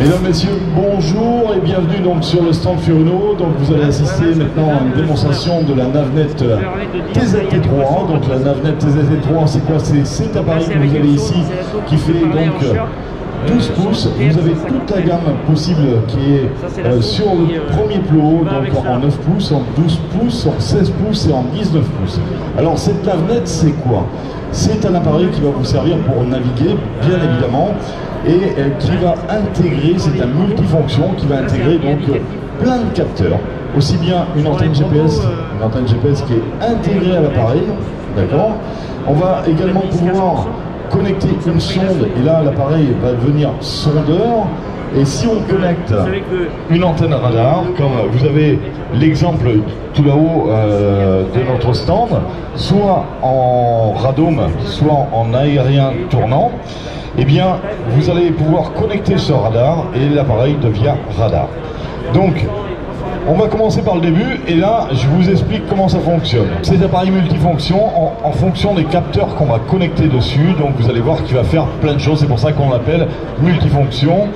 Mesdames, Messieurs, bonjour et bienvenue donc sur le stand Furuno. Donc vous allez assister maintenant à une démonstration de la Navnet TZT3. Donc la Navnet TZT3, c'est quoi? C'est cet appareil que vous avez ici qui fait donc 12 pouces. Vous avez toute la gamme possible qui est sur le premier plot, donc en 9 pouces, en 12 pouces, en 16 pouces et en 19 pouces. Alors cette Navnet, c'est quoi? C'est un appareil qui va vous servir pour naviguer, bien évidemment, et qui va intégrer, c'est un multifonction qui va intégrer donc plein de capteurs, aussi bien une antenne GPS qui est intégrée à l'appareil, d'accord. On va également pouvoir connecter une sonde, et là l'appareil va devenir sondeur. Et si on connecte une antenne radar, comme vous avez l'exemple tout là-haut de notre stand, soit en radome, soit en aérien tournant, eh bien vous allez pouvoir connecter ce radar et l'appareil devient radar. Donc on va commencer par le début et là je vous explique comment ça fonctionne. Cet appareil multifonction en fonction des capteurs qu'on va connecter dessus, donc vous allez voir qu'il va faire plein de choses, c'est pour ça qu'on l'appelle multifonction.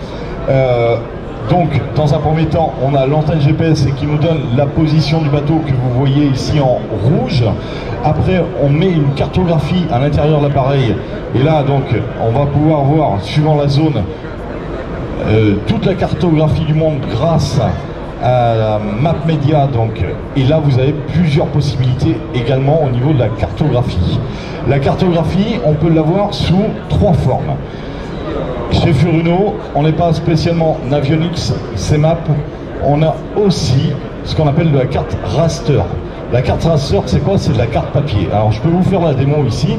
Donc dans un premier temps on a l'antenne GPS qui nous donne la position du bateau que vous voyez ici en rouge. Après on met une cartographie à l'intérieur de l'appareil et là donc on va pouvoir voir suivant la zone toute la cartographie du monde grâce à la map média. Donc, et là vous avez plusieurs possibilités également au niveau de la cartographie. La cartographie on peut l'avoir sous trois formes. Chez Furuno, on n'est pas spécialement Navionics, CMAP, on a aussi ce qu'on appelle de la carte raster. La carte raster, c'est quoi? C'est de la carte papier. Alors je peux vous faire la démo ici,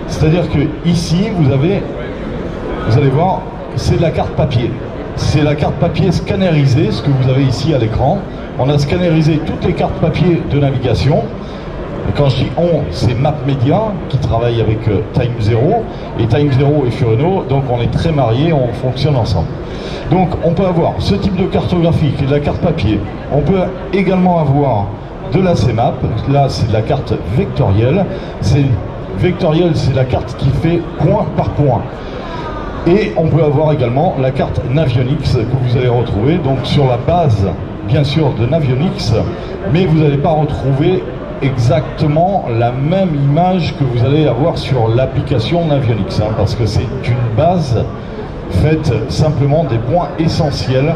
c'est-à-dire que ici vous allez voir, c'est de la carte papier. C'est la carte papier scannerisée, ce que vous avez ici à l'écran. On a scannerisé toutes les cartes papier de navigation. Et quand je dis on, c'est Map Media qui travaille avec Time Zero, et Time Zero et Furuno, donc on est très mariés, on fonctionne ensemble. Donc on peut avoir ce type de cartographie qui est de la carte papier. On peut également avoir de la CMAP, là c'est de la carte vectorielle. Vectorielle, c'est la carte qui fait point par point. Et on peut avoir également la carte Navionics que vous allez retrouver donc sur la base bien sûr de Navionics, mais vous n'allez pas retrouver exactement la même image que vous allez avoir sur l'application Navionics, hein, parce que c'est une base faite simplement des points essentiels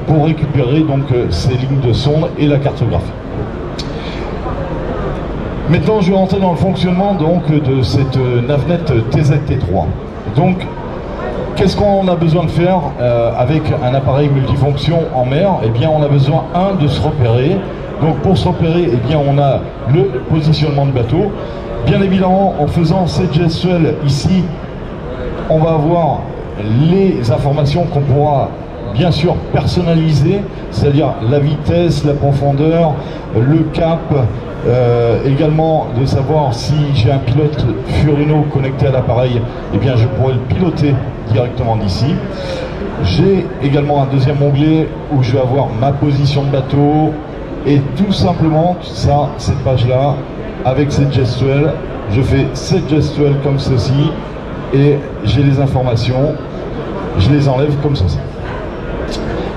pour récupérer donc ces lignes de sonde et la cartographie. Maintenant je vais rentrer dans le fonctionnement donc de cette Navnet TZT3. Donc qu'est-ce qu'on a besoin de faire avec un appareil multifonction en mer? Eh bien on a besoin de se repérer. Donc pour se repérer, eh bien on a le positionnement du bateau. Bien évidemment, en faisant cette gestuelle ici, on va avoir les informations qu'on pourra bien sûr personnaliser, c'est-à-dire la vitesse, la profondeur, le cap, également de savoir si j'ai un pilote Furuno connecté à l'appareil, eh bien je pourrai le piloter directement d'ici. J'ai également un deuxième onglet où je vais avoir ma position de bateau. Et tout simplement, ça, cette page-là, avec cette gestuelle, je fais cette gestuelle comme ceci, et j'ai les informations, je les enlève comme ceci.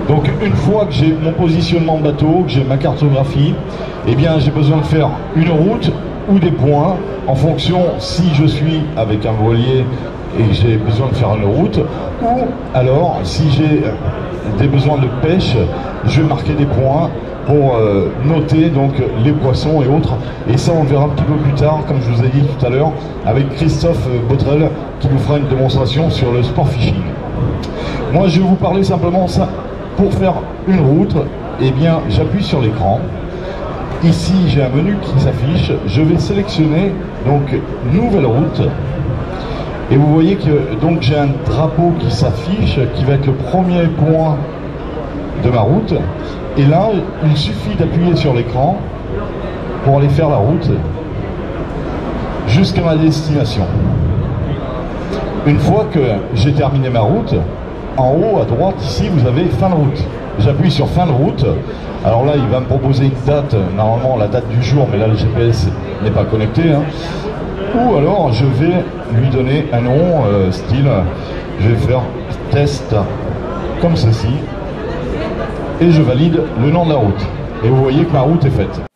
Donc une fois que j'ai mon positionnement de bateau, que j'ai ma cartographie, eh bien j'ai besoin de faire une route ou des points, en fonction si je suis avec un voilier et que j'ai besoin de faire une route, ou alors si j'ai des besoins de pêche, je vais marquer des points pour noter donc les poissons et autres, et ça on le verra un petit peu plus tard, comme je vous ai dit tout à l'heure, avec Christophe Botrel qui nous fera une démonstration sur le sport fishing. Moi je vais vous parler simplement ça. Pour faire une route, eh bien j'appuie sur l'écran. Ici j'ai un menu qui s'affiche, je vais sélectionner donc nouvelle route. Et vous voyez que donc j'ai un drapeau qui s'affiche, qui va être le premier point de ma route. Et là, il suffit d'appuyer sur l'écran pour aller faire la route jusqu'à ma destination. Une fois que j'ai terminé ma route, en haut à droite ici vous avez fin de route. J'appuie sur fin de route. Alors là il va me proposer une date, normalement la date du jour, mais là le GPS n'est pas connecté, hein. Ou alors je vais lui donner un nom style, je vais faire test comme ceci. Et je valide le nom de la route. Et vous voyez que ma route est faite.